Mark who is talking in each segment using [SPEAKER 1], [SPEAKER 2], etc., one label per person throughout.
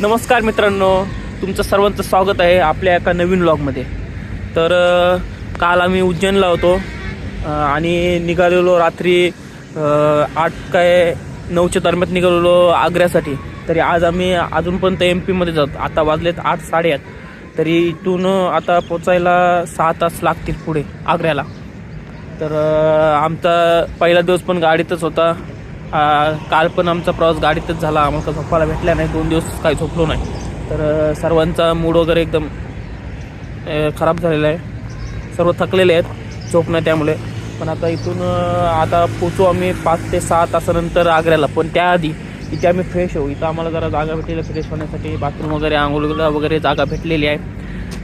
[SPEAKER 1] नमस्कार मित्रांनो, तुमचं सर्वांचं स्वागत आहे आपल्या एका नवीन व्लॉगमध्ये. तर काल आम्ही उज्जैनला होतो आणि निघालेलो रात्री 8 काय 9च्या दरम्यान निघालेलो आग्र्यासाठी. तरी आज आम्ही अजूनपर्यंत MP मध्ये जातो. आता वाजलेत 8 8:30. तरी इथून आता पोचायला 6 तास लागतील पुढे आग्र्याला. तर आमचा पहिला दिवस पण गाडीतच होता. काल पण आमचा प्रवास गाडीतच झाला. आम्हाला झोपायला भेटला नाही. 2 दिवस काही झोपलो नाही. तर सर्वांचा मूड वगैरे एकदम खराब झालेला आहे. सर्व थकलेले आहेत झोप नाही त्यामुळे. पण आता इथून आता पोचू आम्ही 5 ते 6 तासानंतर आग्र्याला. पण त्याआधी इथे आम्ही फ्रेश होऊ. इथं आम्हाला जरा जागा भेटलेली फ्रेश होण्यासाठी. बाथरूम वगैरे आंघोळीला वगैरे जागा भेटलेली आहे.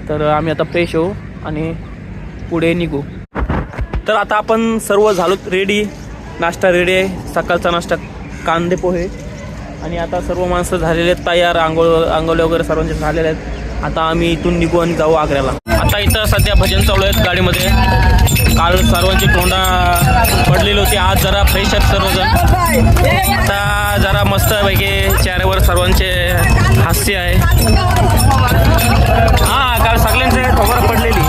[SPEAKER 1] तर आम्ही आता फ्रेश होऊ आणि पुढे निघू. तर आता आपण सर्व झालो रेडी. नाश्ता रेडी आहे. सकाळचा नाश्ता कांदे पोहे. आणि आता सर्व माणसं झालेले आहेत तयार. आंघोळे वगैरे सर्वांचे झालेले आहेत. आता आम्ही इथून निघू आणि जाऊ आग्र्याला. आता इथं सध्या भजन चालू आहेत गाडीमध्ये. काल सर्वांची तोंडा पडलेली होती. आज जरा फ्रेश आहेत सर्वजण. आता जरा मस्तपैकी चेहऱ्यावर सर्वांचे हास्य आहे. हां, काल सगळ्यांचे खबर पडलेली.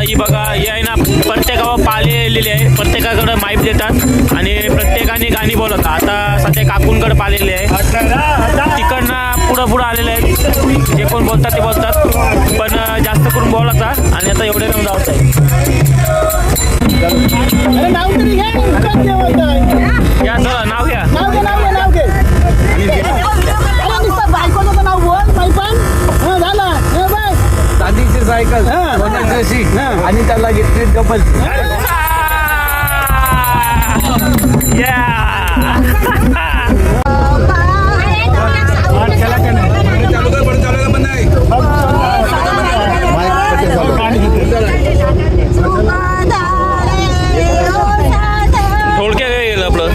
[SPEAKER 1] ही बघा, ही आहे ना प्रत्येकावर पालेलेली आहे. प्रत्येकाकडे माईक देतात आणि प्रत्येकाने गाणी बोलतात. आता सध्या काकूंकडे पालेले आहे. तिकडनं पुढं आलेले आहेत. जे कोण बोलतात ते बोलतात. पण जास्त करून बोलतात. आणि आता एवढे नाव जावत आहे. या चला नाव घ्या.
[SPEAKER 2] चांदीची सायकल आणि त्याला घेतली कपल.
[SPEAKER 1] थोडक्या गेलं आपलं.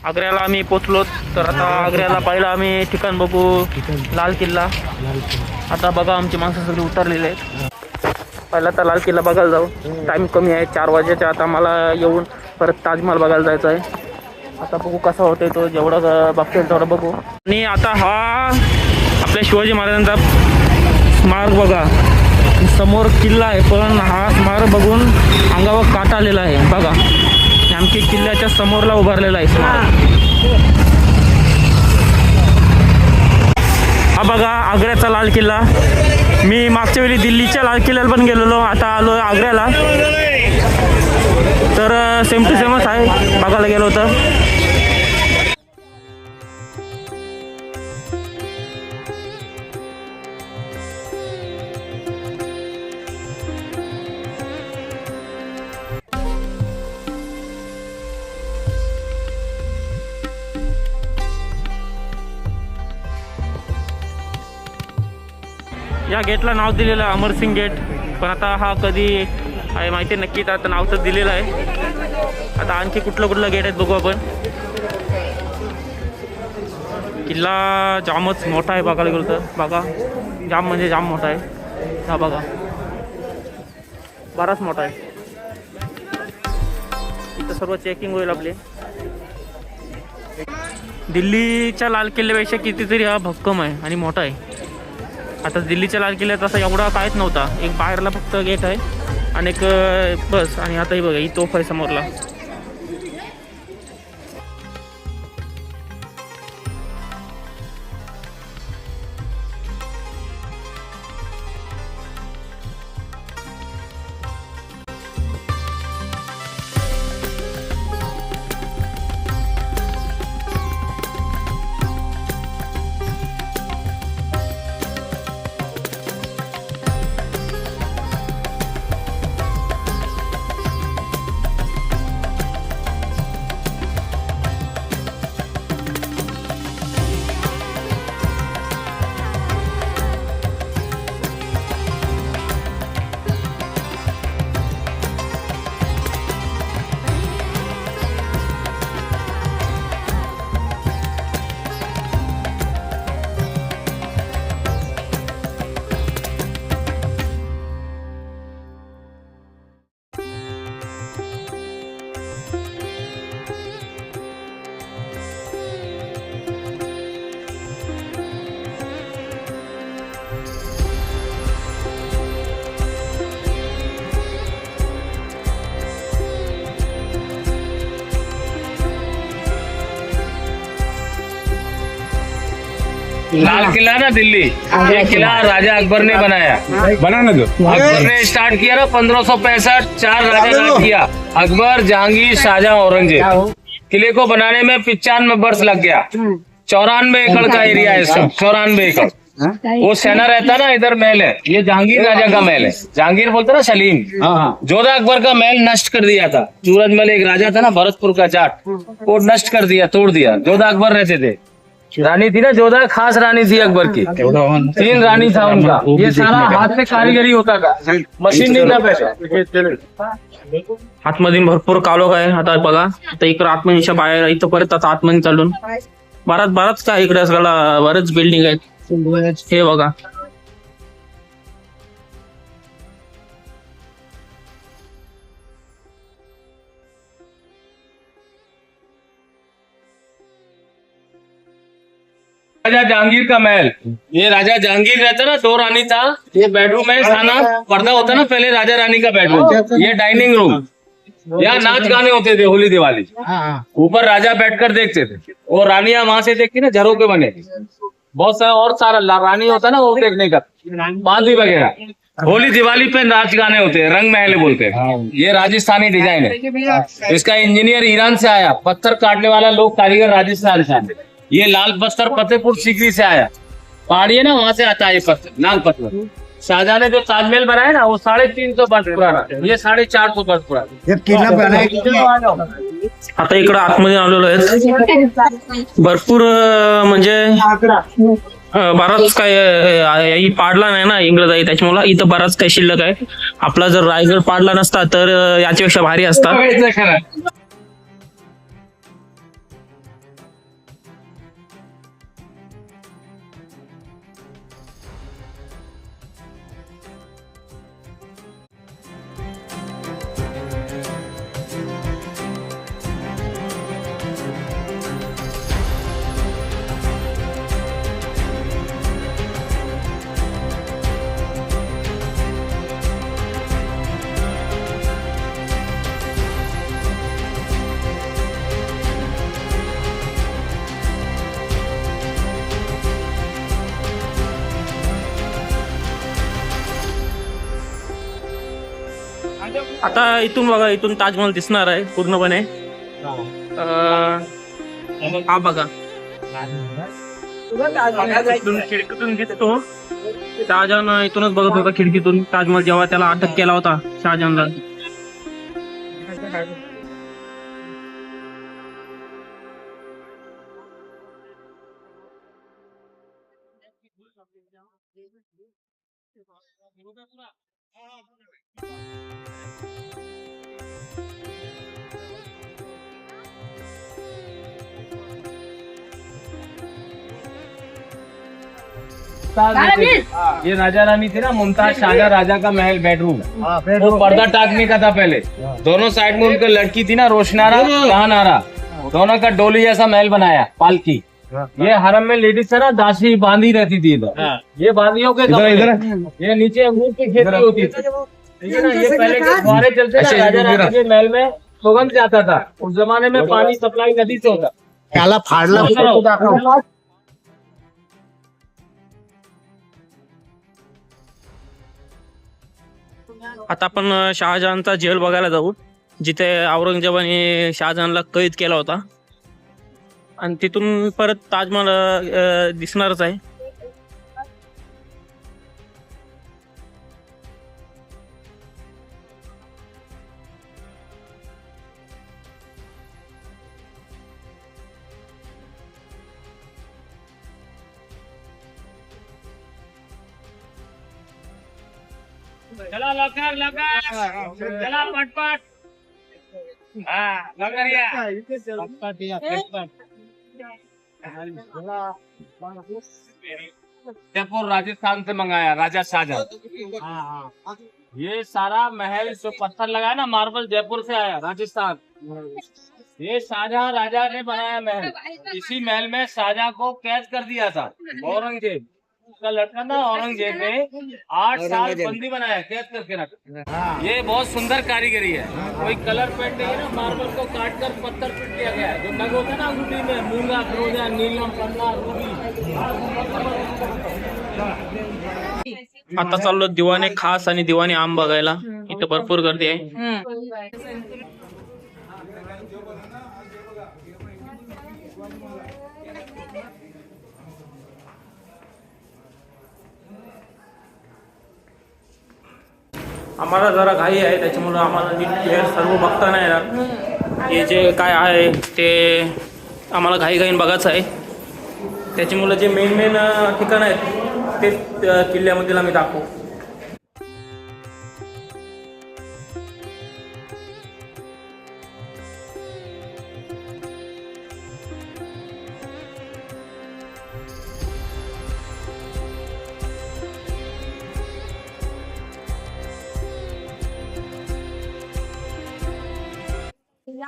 [SPEAKER 1] आग्र्याला आम्ही पोचलो. तर आता आग्र्याला पहिलं आम्ही ठिकाण बघू लाल किल्ला. आता बघा आमची माणसं सगळी उतरलेली आहेत. पहिला तर लाल किल्ला बघायला जाऊ. टाईम कमी आहे 4 वाजेच्या. आता मला येऊन परत ताजमहल बघायला जायचं आहे. आता बघू कसा होतोय तो. जेवढं बघतील तेवढं बघू. आणि आता हा आपल्या शिवाजी महाराजांचा स्मारक बघा. समोर किल्ला आहे पण हा स्मारक बघून अंगावर काटा आलेला आहे बघा. आमची किल्ल्याच्या समोरला उभारलेला आहे स्मारक. हा बघा आग्र्याचा लाल किल्ला. मी मागच्या वेळी दिल्लीच्या लाल किल्ल्याला पण गेलेलो. आता आलो आग्र्याला. तर सेम टू सेमच आहे. बघायला गेलो होतं. या गेटला नाव दिलेलं आहे अमरसिंग गेट. पण आता हा कधी आहे माहिती नक्की. तर आता नाव तर दिलेलं आहे. आता आणखी कुठलं गेट आहेत बघू आपण. किल्ला जामच मोठा आहे बघायला गेलो तर. बघा जाम म्हणजे जाम मोठा आहे. हा बघा बराच मोठा आहे. इथं सर्व चेकिंग होईल आपले. दिल्लीच्या लाल किल्ल्यापेक्षा कितीतरी हा भक्कम आहे आणि मोठा आहे. आता दिल्लीच्या लाल किल्ल्यात असा एवढा काहीच नव्हता. एक बाहेरला फक्त गेट आहे आणि एक बस. आणि आता ही बघा ही तोफ आहे समोरला.
[SPEAKER 3] लाल किला ना दिल्ली, ये किला राजा अकबर ने बनाया।
[SPEAKER 2] बनाना दो।
[SPEAKER 3] अकबर ने स्टार्ट किया ना 1565। 4 राजा राज किया, अकबर, जहांगीर, शाहजहां, औरंगजेब। किले को बनाने में 95 वर्ष लग गया। 94 एकड़ का एरिया है सब, 94 एकड़। वो सेना रहता ना, इधर महल है, ये जहांगीर राजा का महल है। जहांगीर बोलते ना सलीम, जोधा अकबर का महल नष्ट कर दिया था। सूरजमल एक राजा था ना भरतपुर का जाट, वो नष्ट कर दिया, तोड़ दिया। जोधा अकबर रहते थे, रानी थी ना जोधा, खास रानी थी अकबर की। 3 रानी था उनका। ये सारा हाथ से कारीगरी होता था, मशीन नहीं था पहले।
[SPEAKER 1] आतमध्ये भरपूर कालोख आहे. आता बघा, आता इकडे आतमधीच्या बाहेर इथं परत आता आतमध्ये चालून बराच काय इकडे सगळं बरेच बिल्डिंग आहेत. हे बघा,
[SPEAKER 3] राजा जहांगीर का महल, ये राजा जहांगीर रहता ना, 2 रानी था। ये बेडरूम है, खाना पर्दा होता ना पहले राजा रानी का बेडरूम। ये डाइनिंग रूम, यहाँ नाच गाने होते थे होली दिवाली। ऊपर राजा बैठकर देखते थे, और रानियां वहां से देखती ना, झरोके बने बहुत सारा। और सारा रानी होता ना वो देखने का, बांधी वगैरह। होली दिवाली पे नाच गाने होते हैं, रंग महल बोलते हैं। ये राजस्थानी डिजाइन है। इसका इंजीनियर ईरान से आया, पत्थर काटने वाला लोग कारीगर राजस्थान से आए। ये लाल पत्थर फतेहपुर सीकरी से आया, पहाड़ी है ना, वहां से आता है ये पत्थर, लाल पत्थर। शाहजहां ने जो ताजमहल बनाया ना, वो 350 वर्ष पुराना, ये 450 वर्ष पुराना।
[SPEAKER 2] किल्ला
[SPEAKER 1] आता इकडं आतमध्ये आलेलो आहेत. भरपूर म्हणजे बराच काय ही पाडला नाही ना इंग्रजाई, त्याच्यामुळे इथं बराच काही शिल्लक आहे. आपला जर रायगड पाडला नसता तर याच्यापेक्षा भारी असता. आता इथून बघा, इथून ताजमहल दिसणार आहे पूर्णपणे. हा बघा, इथून खिडकीतून दिसतो. शहाजहान इथूनच बघत होता खिडकीतून ताजमहल, जेव्हा त्याला अटक केला होता शहाजहानला.
[SPEAKER 3] ये राजा रानी थी ना, मुमताज शाहजहां राजा का महल बेडरूम, वो पर्दा टाकने का था पहले. दोनों साइड में उनकी लड़की थी ना, रोशनारा जहानारा, दोनों का डोली जैसा महल बनाया, पालकी. ये हरम में लेडीज है ना, दासी बांधी रहती थी इधर. ये बांधियों के कपड़े. ये नीचे अंगूर की खेती होती थी, ठीक है ना. ये पहले के फुहारे चलते ना, राजा रानी के महल में सुगंध जाता था. उस जमाने में पानी सप्लाई नदी से होता.
[SPEAKER 2] त्याला फाडला.
[SPEAKER 1] आता आपण शहाजहानचा जेल बघायला जाऊ, जिथे औरंगजेबाने शहाजहानला कैद केला होता. आणि तिथून परत ताजमहल दिसणारच आहे.
[SPEAKER 3] चला लवकर लवकर, चला पटपट. लवकर या. जयपुर राजस्थान से मंगाया राजा शाहजहां. ये सारा महल जो पत्थर लगा है ना, मार्बल जयपुर से आया, राजस्थान. ये शाहजहां राजा ने बनाया महल. इसी महल में शाहजहां को कैद कर दिया था औरंगजेब. उसका लड़का ना औरंगजेब ने 8 साल बंदी बनाया, कैद करके रखा. ये बहुत सुंदर कारीगरी है. कोई कलर पेंट नहीं है ना, मार्बल को काट कर पत्थर पेंट किया गया है. जो नग होता है ना अंगूठी में, मूंगा, फिरोजा, नीलम, पन्ना, रूबी.
[SPEAKER 1] आता चाललो दिवाने खास आणि दिवाने आम बघायला. इथं भरपूर गर्दी आहे. आम्हाला जरा घाई आहे, त्याच्यामुळे आम्हाला नीट क्लिअर सर्व बघता नाही येणार. हे जे काय आहे ते आम्हाला घाईघाईन बघायचं आहे. त्याच्यामुळे जे मेन मेन ठिकाण आहेत ते किल्ल्यामधील आम्ही दाखवू.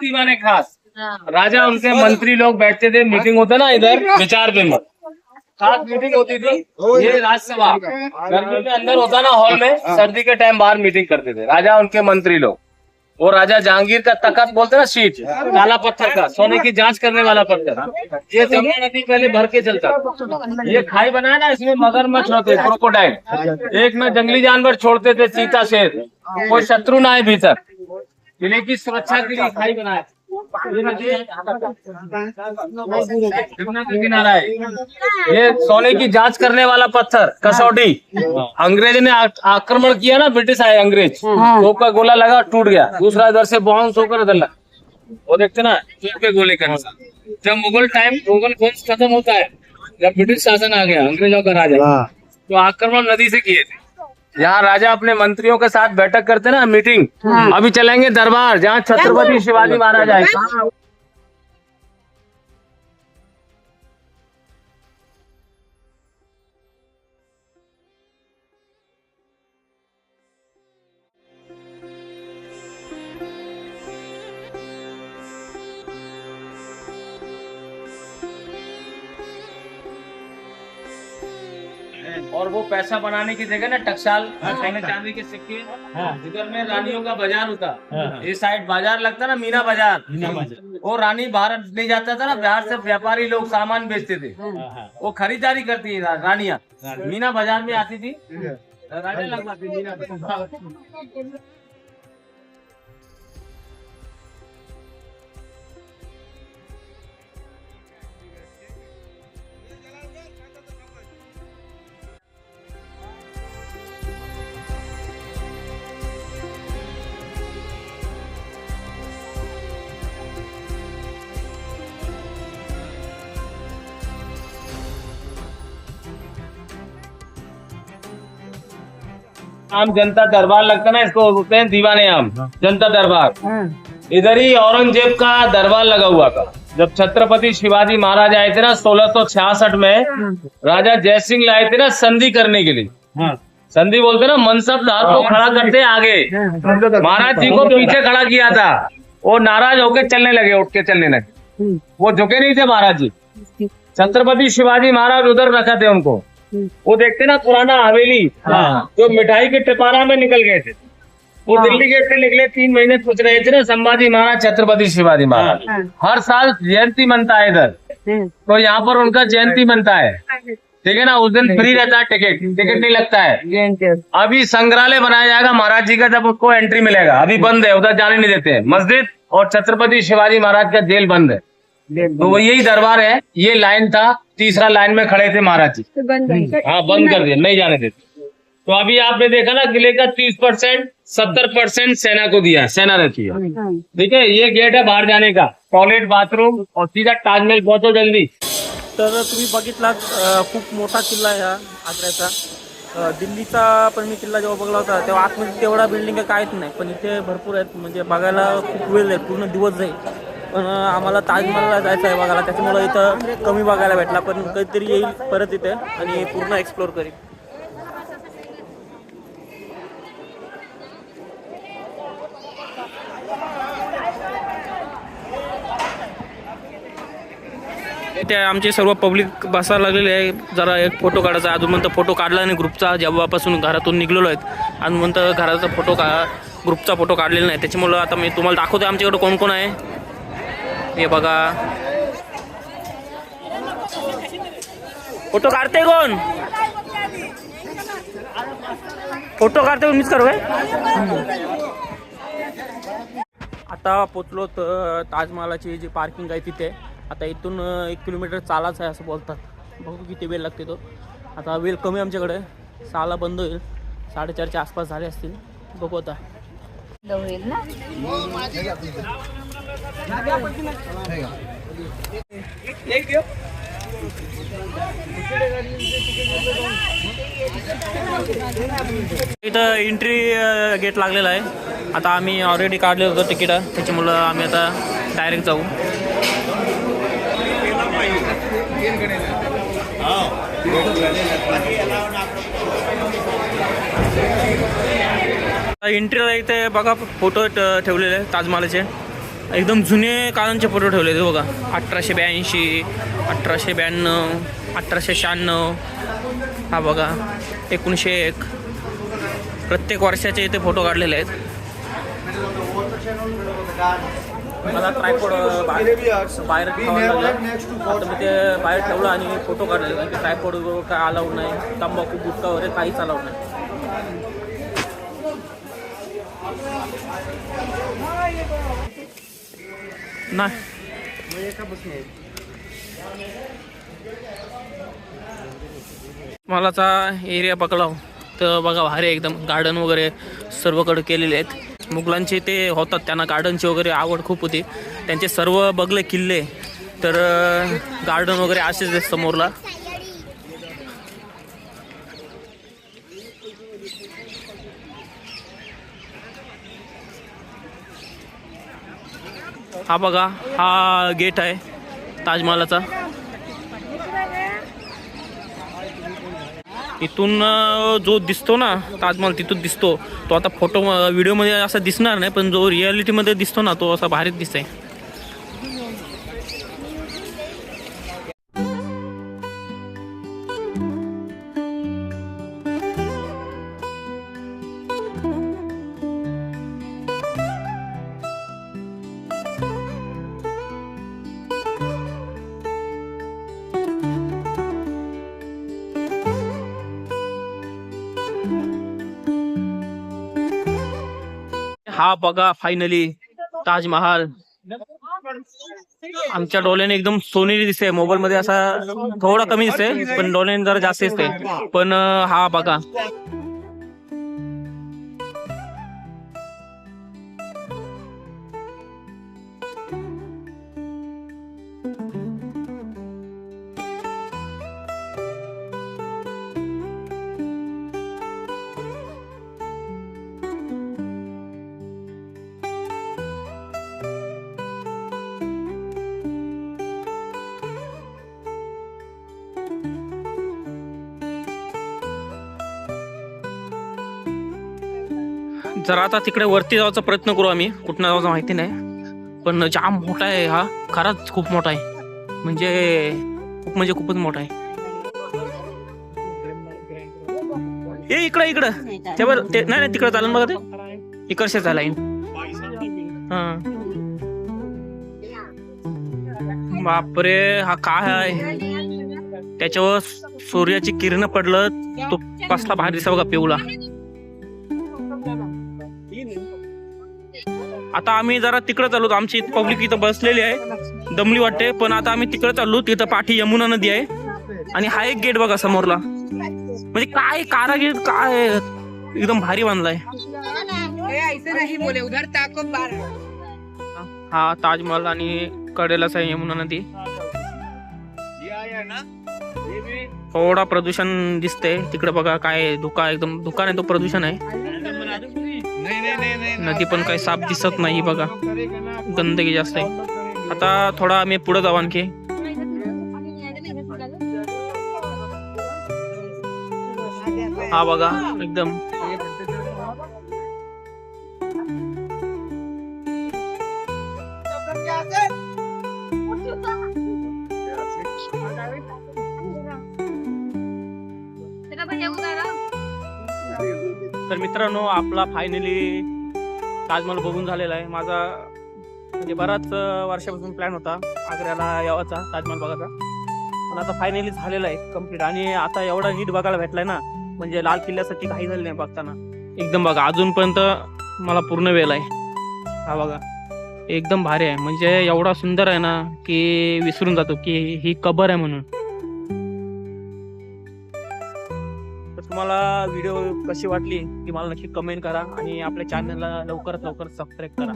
[SPEAKER 3] दीवाने खास राजा, उनके मंत्री लोग बैठते थे, मीटिंग होता ना इधर, विचार विमर्श खास मीटिंग होती थी. ये राज्यसभा गर्मी में अंदर होता ना हॉल में, सर्दी के टाइम बाहर मीटिंग करते थे राजा, उनके मंत्री लोग. वो राजा जहांगीर का तख्त बोलते ना, शीट काला पत्थर का, सोने की जांच करने वाला पत्थर. ये जमुना नदी पहले भर के चलता. ये खाई बनाया ना, इसमें मगरमच्छ होते, क्रोकोडाइल. एक में जंगली जानवर छोड़ते थे, चीता, शेर. कोई शत्रु ना आए भीतर. किले की सुरक्षा के लिए खाई बनाया. किनारा है. ये सोने की जांच करने वाला पत्थर, कसौटी. अंग्रेज ने आक्रमण किया ना, ब्रिटिश आए अंग्रेज, तोप का गोला लगा, टूट गया. दूसरा इधर से बाउंस होकर इधर लगा. वो देखते ना, तोप के गोले का. जब मुगल वंश खत्म होता है, जब ब्रिटिश शासन आ गया, अंग्रेजों का राजा, तो आक्रमण नदी से किए थे. यहाँ राजा अपने मंत्रियों के साथ बैठक करते ना, मीटिंग. अभी चलेंगे दरबार, जहाँ छत्रपति शिवाजी महाराज आए. और वो पैसा बनाने की जगह ना, टकसाल, सोने चांदी के सिक्के. इधर में रानियों का बाजार होता. इस साइड बाजार लगता ना, मीना बाजार. वो रानी बाहर ले जाता था ना, बिहार से व्यापारी लोग सामान बेचते थे. वो खरीदारी करती है रानियां, मीना बाजार में आती थी, राजा लगवाती मीना बाजार. आम जनता दरबार लगता ना, इसको बोलते हैं दीवाने आम जनता दरबार। इधर ही औरंगजेब का दरबार लगा हुआ था। जब छत्रपति शिवाजी महाराज आए थे ना 1666 में, राजा जयसिंह लाए थे ना संधि करने के लिए। संधि बोलते ना, मनसबदार को खड़ा करते आगे, महाराज जी को पीछे खड़ा किया था। वो नाराज होकर चलने लगे, उठ के चलने लगे, वो झुके नहीं थे महाराज जी। छत्रपति शिवाजी महाराज उधर रखा थे उनको। वो देखते ना पुराना हवेली, जो मिठाई के टिपारा में निकल गए थे, वो दिल्ली गेट से निकले, 3 महीने पूछ रहे थे ना संभाजी महाराज, छत्रपति शिवाजी महाराज। हर साल जयंती मनता है इधर, तो यहाँ पर उनका जयंती मनता है, ठीक है ना। उस दिन फ्री रहता है, टिकट नहीं लगता है। अभी संग्रहालय बनाया जाएगा महाराज जी का, जब उसको एंट्री मिलेगा। अभी बंद है, उधर जाने नहीं देते हैं। मस्जिद और छत्रपति शिवाजी महाराज का जेल बंद है, तो वो यही दरबार है। ये लाइन था, तीसरा लाइन में खड़े थे महाराज जी। हाँ, बंद कर दिया, नहीं जाने देते। तो अभी आपने देखा ना, किले का 30%, 70% सेना को दिया, सेना रहती है, ठीक है। ये गेट है बाहर जाने का, टॉयलेट, बाथरूम, और सीधा ताजमहल पहुंचो जल्दी।
[SPEAKER 1] तर तुम्ही बघितलात खूप मोठा किल्ला आहे हा आग्र्याचा। दिल्लीचा पण मी किल्ला जेव्हा बघला होता तेव्हा आतमध्ये तेवढा बिल्डिंग काहीच नाही, पण इथे भरपूर आहेत, म्हणजे बघायला खूप वेळ आहे, पूर्ण दिवस जाईल। पण आम्हाला ताजमहलला जायचं आहे बघायला, त्याच्यामुळे इथं कमी बघायला भेटला, पण कधीतरी येईल परत इथे आणि पूर्ण एक्सप्लोर करीन। इथे आमचे सर्व पब्लिक बसायला लागलेले आहे, जरा एक फोटो काढायचा। अजून म्हणतं फोटो काढला नाही ग्रुपचा, जेव्हापासून घरातून निघलेलो आहेत, अजून म्हणतं घराचा फोटो ग्रुपचा फोटो काढलेला नाही, त्याच्यामुळं आता मी तुम्हाला दाखवतो आमच्याकडे कोण कोण आहे। हे बघा, फोटो काढते कोण? फोटो काढते कोण? मीच करू काय? आता पोचलो तर ताजमहालाची जी पार्किंग आहे तिथे। आता इथून 1 किलोमीटर चालाच आहे असं बोलतात, बघू किती वेळ लागते तो। आता वेळ कमी आमच्याकडे, 6ला बंद होईल, 4:30च्या आसपास झाले असतील, बघू आता।
[SPEAKER 4] होईल ना।
[SPEAKER 1] इथं एंट्री गेट लागलेला आहे। आता आम्ही ऑलरेडी काढलेलं होतं तिकीट, त्याच्यामुळं आम्ही आता डायरेक्ट जाऊ। एंट्रीला इथे बघा फोटो ठेवलेले आहेत ताजमहालाचे, एकदम जुने काळांचे फोटो ठेवले आहेत बघा। 1882, 1892, 1896, हा बघा 1901, प्रत्येक वर्षाचे इथे फोटो काढलेले आहेत। मला ट्रायपॉड बाहेर ठेवायला लागलं, आता मी ते बाहेर ठेवलं आणि फोटो काढले, कारण की ट्रायपॉड काय अलाउड नाही, तंबाखू गुटखा वगैरे काहीच अलाउड नाही। मलाचा एरिया पकडाव तर बघा, भारी एकदम, गार्डन वगैरे सर्वकडे केलेले आहेत। मुघलांचे ते होतात, त्यांना गार्डनची वगैरे आवड खूप होती, त्यांचे सर्व बघले किल्ले तर गार्डन वगैरे असेच आहेत समोरला। हा बघा, हा गेट आहे ताजमहालाचा। इथून जो दिसतो ना ताजमहल, तिथून दिसतो तो। आता फोटो व्हिडिओमध्ये असा दिसणार नाही, पण जो रियालिटीमध्ये दिसतो ना तो असा भारीच दिसतंय। हा बघा फायनली ताजमहाल आमच्या डोळ्याने एकदम सोनेरी दिसते। मोबाईल मध्ये असा थोडा कमी दिसते, पण डोळ्याने जरा जास्त दिसते। पण हा बघा, जरा आता तिकडे वरती जायचा प्रयत्न करू आम्ही. कुठं जायचं माहिती नाही, पण जाम मोठा आहे हा, खरंच खूप मोठा आहे. म्हणजे खूपच मोठा आहे. हे इकडं ते बरं ते नाही तिकडं चालेल बघा, ते इकडच्या लाईन. हा बापरे, हा काय आहे? त्याच्यावर सूर्याची किरण पडलं, तो कसला भारी दिसा बघा पिवळा. आता आम्ही जरा तिकडे चाललो. आमची पब्लिक इथं बसलेली आहे, दमली वाटते, पण आता आम्ही तिकडे चाललो. तिथं पाठी यमुना नदी आहे आणि हा एक गेट बघा समोरला. म्हणजे काय कारागीर काय एकदम भारी बांधलाय. हा ताजमहल आणि कडेलाच आहे यमुना नदी. थोडा प्रदूषण दिसतंय तिकडे बघा, काय धुका एकदम धुका नाही, तो प्रदूषण आहे. नदी पण काही साफ दिसत नाही बघा, गंदगी जास्त आहे. आता थोडा आम्ही पुढे जाऊ आणखी. हा बघा एकदम तर मित्रांनो, आपला फायनली ताजमहल बघून झालेला आहे. माझा म्हणजे बराच वर्षापासून प्लॅन होता आग्र्याला यावाचा, ताजमहल बघायचा, पण आता फायनली झालेला आहे कम्प्लीट. आणि आता एवढा नीट बघायला भेटलाय ना, म्हणजे लाल किल्ल्यासाठी काही झालं नाही बघताना. एकदम बघा, अजूनपर्यंत मला पूर्ण वेळ आहे. हा बघा एकदम भारी आहे, म्हणजे एवढा सुंदर आहे ना की विसरून जातो की ही कबर आहे म्हणून. तुम्हाला व्हिडिओ कशी वाटली ती मला नक्की कमेंट करा आणि आपल्या चॅनलला लवकरात लवकर सबस्क्राईब करा.